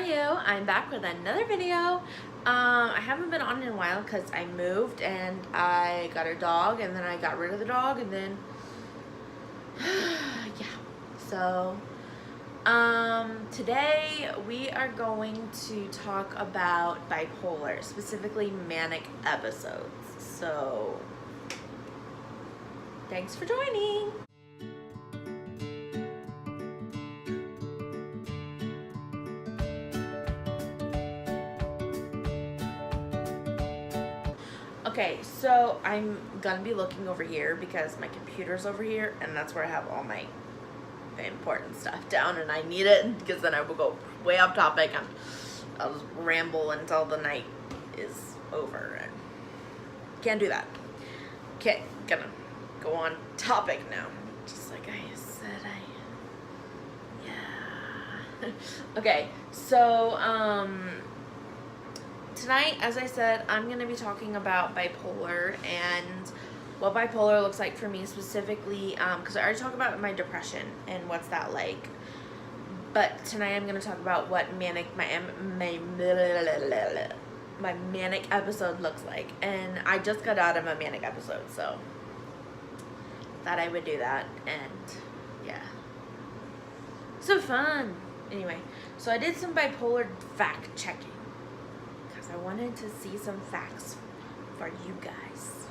you? I'm back with another video. I haven't been on in a while because I moved and I got a dog and then I got rid of the dog and then yeah. So today we are going to talk about bipolar, specifically manic episodes. So thanks for joining. Okay, so I'm gonna be looking over here because my computer's over here and that's where I have all my important stuff down, and I need it because then I will go way off topic and I'll just ramble until the night is over and can't do that. Okay, gonna go on topic now. Just like I said, yeah. Okay, so tonight, as I said, I'm going to be talking about bipolar and what bipolar looks like for me specifically, because I already talked about my depression and what's that like. But tonight I'm going to talk about what my manic episode looks like. And I just got out of a manic episode, so thought I would do that. And yeah, so fun. Anyway, so I did some bipolar fact checking. I wanted to see some facts for you guys.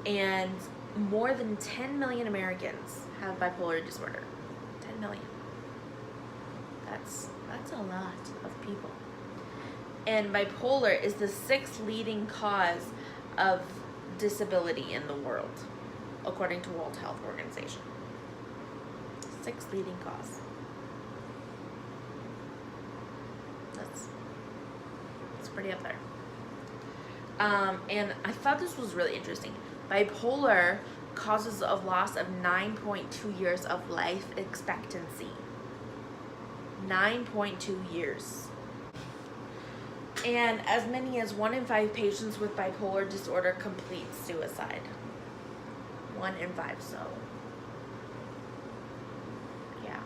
And more than 10 million Americans have bipolar disorder. 10 million. That's a lot of people. And bipolar is the 6th leading cause of disability in the world, according to World Health Organization. 6th leading cause. Pretty up there. And I thought this was really interesting. Bipolar causes a loss of 9.2 years of life expectancy. 9.2 years. And as many as 1 in 5 patients with bipolar disorder complete suicide. 1 in 5, so yeah.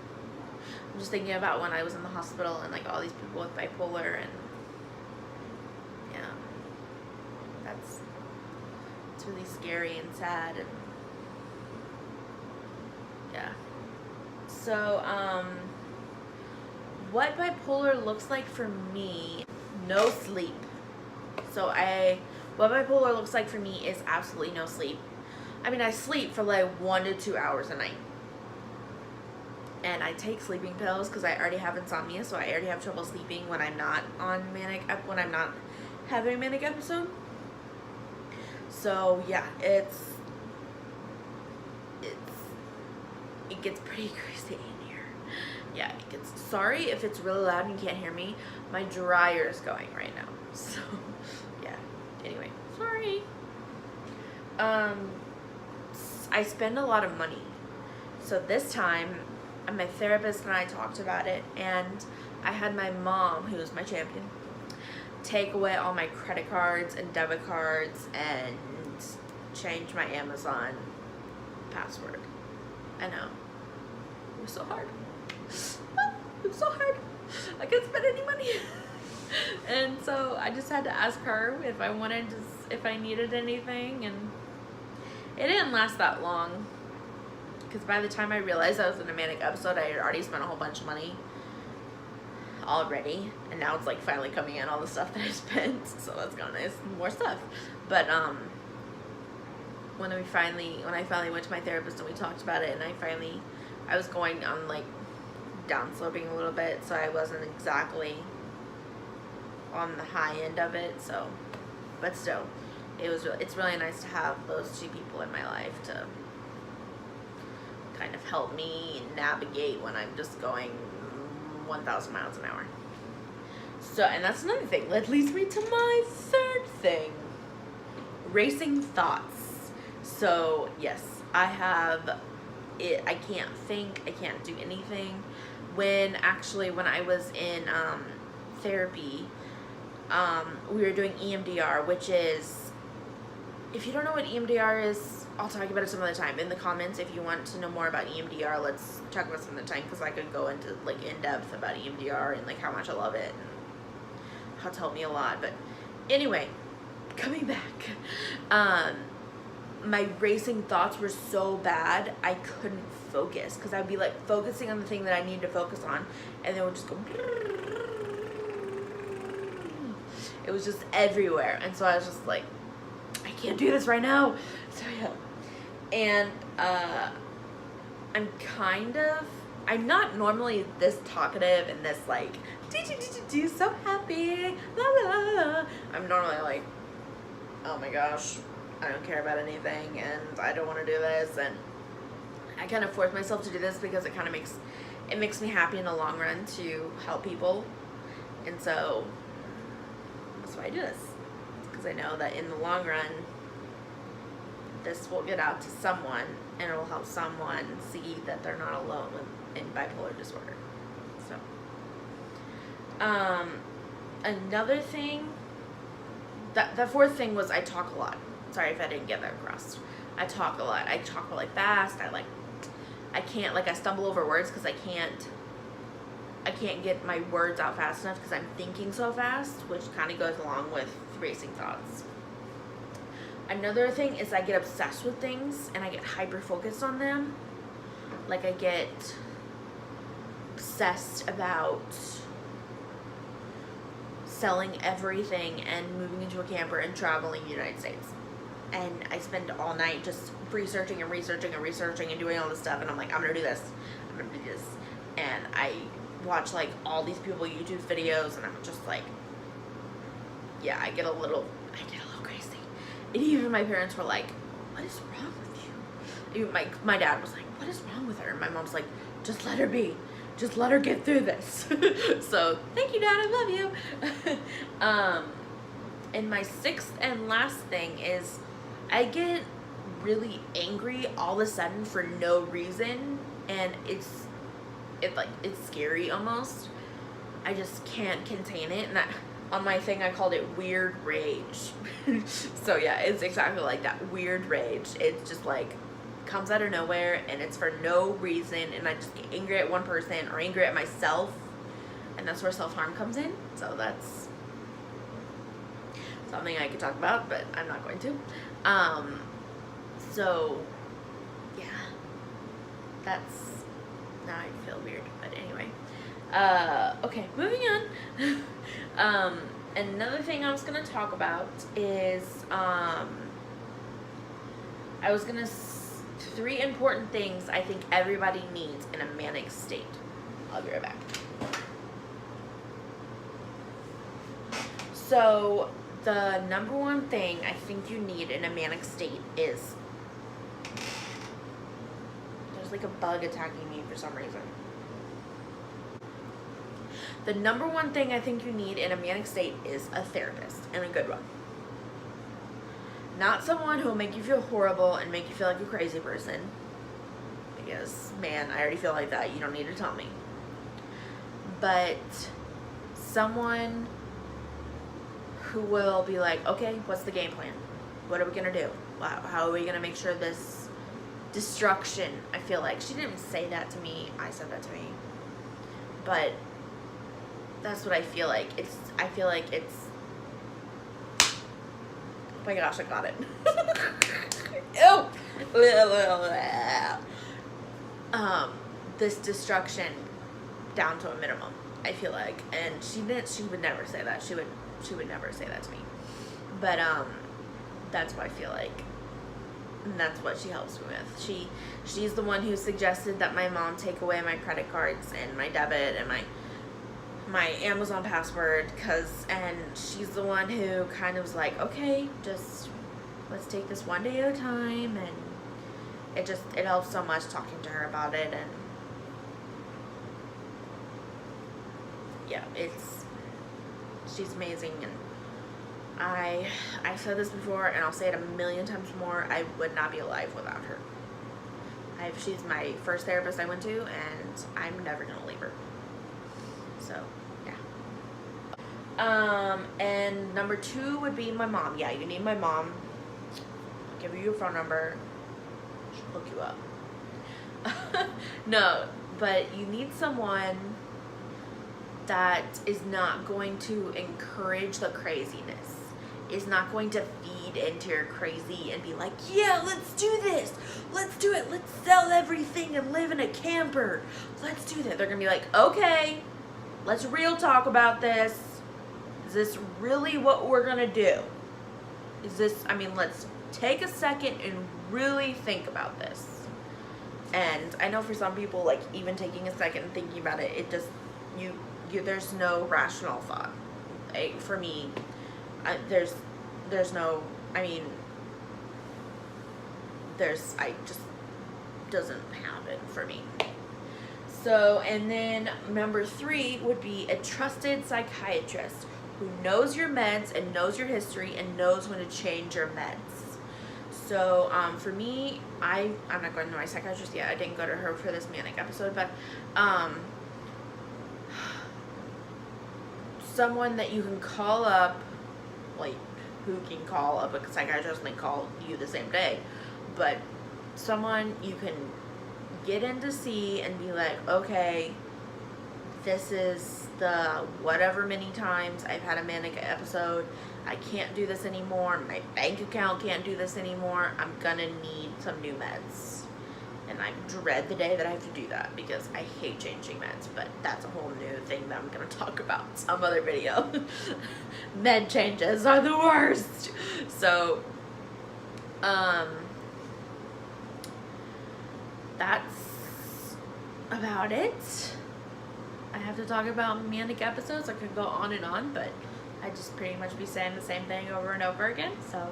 I'm just thinking about when I was in the hospital and like all these people with bipolar, and it's really scary and sad, and yeah. So what bipolar looks like for me: no sleep. What bipolar looks like for me is absolutely no sleep. I mean, I sleep for like 1 to 2 hours a night, and I take sleeping pills because I already have insomnia, so I already have trouble sleeping when I'm not when I'm not having a manic episode. So yeah, it gets pretty crazy in here. Yeah, it gets. Sorry if it's really loud and you can't hear me. My dryer is going right now. So yeah. Anyway, sorry. I spend a lot of money. So this time, my therapist and I talked about it, and I had my mom, who's my champion, take away all my credit cards and debit cards and change my Amazon password. I know. It was so hard. It was so hard. I couldn't spend any money. And so I just had to ask her if I needed anything, and it didn't last that long, because by the time I realized I was in a manic episode, I had already spent a whole bunch of money already, and now it's like finally coming in, all the stuff that I spent, so that's kind of nice. More stuff. But when I finally went to my therapist and we talked about it, and I was going on like downsloping a little bit, so I wasn't exactly on the high end of it, so, but still, it's really nice to have those 2 people in my life to kind of help me navigate when I'm just going 1,000 miles an hour. So, and that's another thing. That leads me to my 3rd thing: racing thoughts. So yes, I have it. I can't think. I can't do anything. When I was in therapy, we were doing EMDR, which is, if you don't know what EMDR is, I'll talk about it some other time. In the comments, if you want to know more about EMDR, let's talk about some other time, because I could go into like in depth about EMDR and like how much I love it and how it's helped me a lot. But anyway, coming back, my racing thoughts were so bad I couldn't focus, because I'd be like focusing on the thing that I need to focus on, and they would just go. It was just everywhere, and so I was just like, I can't do this right now. So yeah, and I'm not normally this talkative and this like so happy, la la la. I'm normally like, oh my gosh, I don't care about anything and I don't want to do this, and I kind of force myself to do this because it kind of makes me happy in the long run to help people, and so that's why I do this, because I know that in the long run this will get out to someone and it will help someone see that they're not alone in bipolar disorder. So another thing, the fourth thing was I talk a lot. Sorry if I didn't get that across. I talk a lot. I talk really fast. I can't, like, I stumble over words because I can't get my words out fast enough because I'm thinking so fast, which kind of goes along with racing thoughts. Another thing is I get obsessed with things and I get hyper focused on them. Like, I get obsessed about selling everything and moving into a camper and traveling the United States. And I spend all night just researching and doing all this stuff, and I'm like, I'm gonna do this, and I watch like all these people YouTube videos, and I'm just like, yeah, I get a little crazy. And even my parents were like, what is wrong with you? Even my dad was like, what is wrong with her? And my mom's like, just let her be. Just let her get through this. So, thank you, Dad. I love you. And my sixth and last thing is I get really angry all of a sudden for no reason. And it's scary almost. I just can't contain it. And on my thing, I called it weird rage. So yeah, it's exactly like that, weird rage. It's just like comes out of nowhere and it's for no reason, and I just get angry at one person or angry at myself, and that's where self-harm comes in. So that's something I could talk about, but I'm not going to. So yeah, that's, now I feel weird, but anyway. Okay, moving on. Another thing I was gonna talk about is, three important things I think everybody needs in a manic state. I'll be right back. So, the number one thing I think you need in a manic state is, there's like a bug attacking me for some reason. The number one thing I think you need in a manic state is a therapist, and a good one. Not someone who will make you feel horrible and make you feel like a crazy person. Because, man, I already feel like that. You don't need to tell me. But someone who will be like, okay, what's the game plan? What are we going to do? How are we going to make sure this destruction, I feel like. She didn't say that to me. I said that to me. But that's what I feel like. I feel like it's, oh my gosh, I got it. Ew. This destruction down to a minimum, I feel like. And she would never say that. She would never say that to me. But that's what I feel like. And that's what she helps me with. She's the one who suggested that my mom take away my credit cards and my debit and my Amazon password, and she's the one who kind of was like, okay, just let's take this one day at a time, and it helps so much talking to her about it. And yeah, she's amazing, and I've said this before and I'll say it a million times more, I would not be alive without her. She's my first therapist I went to, and I'm never gonna leave her. So, yeah. And number two would be my mom. Yeah, you need my mom. I'll give you your phone number. hook you up. No, but you need someone that is not going to encourage the craziness, is not going to feed into your crazy and be like, yeah, let's do this, let's do it, let's sell everything and live in a camper, let's do that. They're gonna be like, okay, let's real talk about this. Is this really what we're gonna do? Is this, I mean, let's take a second and really think about this. And I know for some people, like, even taking a second and thinking about it, it just, there's no rational thought. Like, for me, there's no, I mean, doesn't happen for me. So, and then number 3 would be a trusted psychiatrist who knows your meds and knows your history and knows when to change your meds. So, for me, I'm not going to my psychiatrist yet. I didn't go to her for this manic episode, but, someone that you can call up, like, who can call up a psychiatrist and they call you the same day, but someone you can get in to see and be like, okay, this is the whatever many times I've had a manic episode, I can't do this anymore, my bank account can't do this anymore, I'm gonna need some new meds. And I dread the day that I have to do that because I hate changing meds, but that's a whole new thing that I'm going to talk about in some other video. Med changes are the worst. So, that's about it. I have to talk about manic episodes. I could go on and on, but I just pretty much be saying the same thing over and over again. So,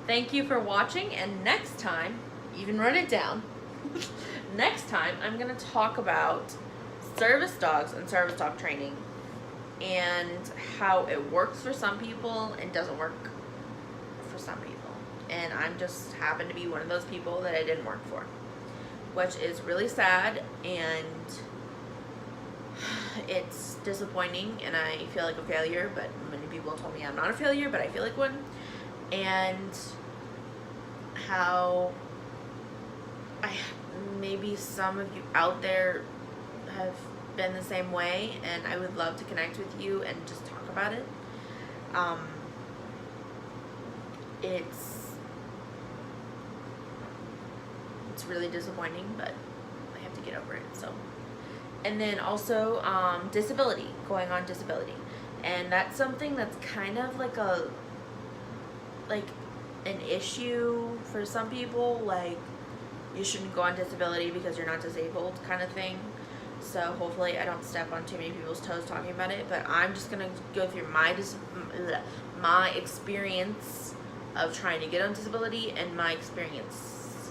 thank you for watching, and next time, even write it down. Next time, I'm going to talk about service dogs and service dog training and how it works for some people and doesn't work for some people. And I'm just happen to be one of those people that it didn't work for, which is really sad, and it's disappointing, and I feel like a failure, but many people told me I'm not a failure, but I feel like one. And how maybe some of you out there have been the same way, and I would love to connect with you and just talk about it. It's really disappointing, but I have to get over it. So, and then also disability, going on disability, and that's something that's kind of like an issue for some people, like, you shouldn't go on disability because you're not disabled kind of thing. So hopefully I don't step on too many people's toes talking about it, but I'm just going to go through my experience of trying to get on disability and my experience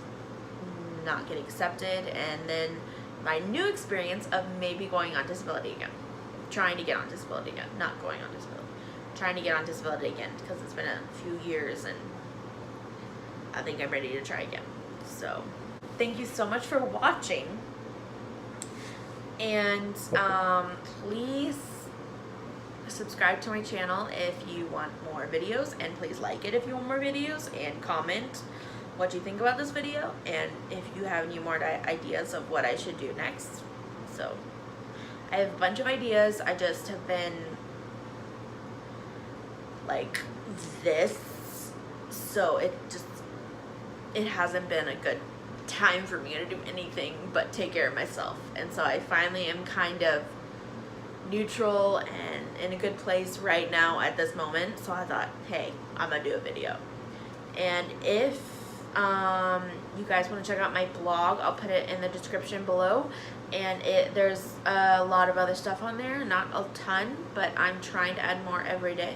not getting accepted, and then my new experience of maybe going on disability again. Trying to get on disability again, not going on disability. Trying to get on disability again because it's been a few years and I think I'm ready to try again. So, thank you so much for watching, and please subscribe to my channel if you want more videos, and please like it if you want more videos, and comment what you think about this video, and if you have any more ideas of what I should do next. So, I have a bunch of ideas. I just have been like this, so it hasn't been a good time for me to do anything but take care of myself. And so I finally am kind of neutral and in a good place right now at this moment. So I thought, hey, I'm gonna do a video. And if you guys want to check out my blog, I'll put it in the description below. And there's a lot of other stuff on there, not a ton, but I'm trying to add more every day.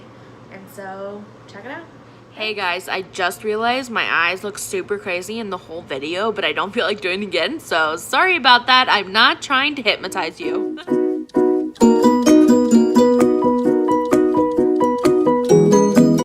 And so check it out. Hey guys, I just realized my eyes look super crazy in the whole video, but I don't feel like doing it again, so sorry about that. I'm not trying to hypnotize you.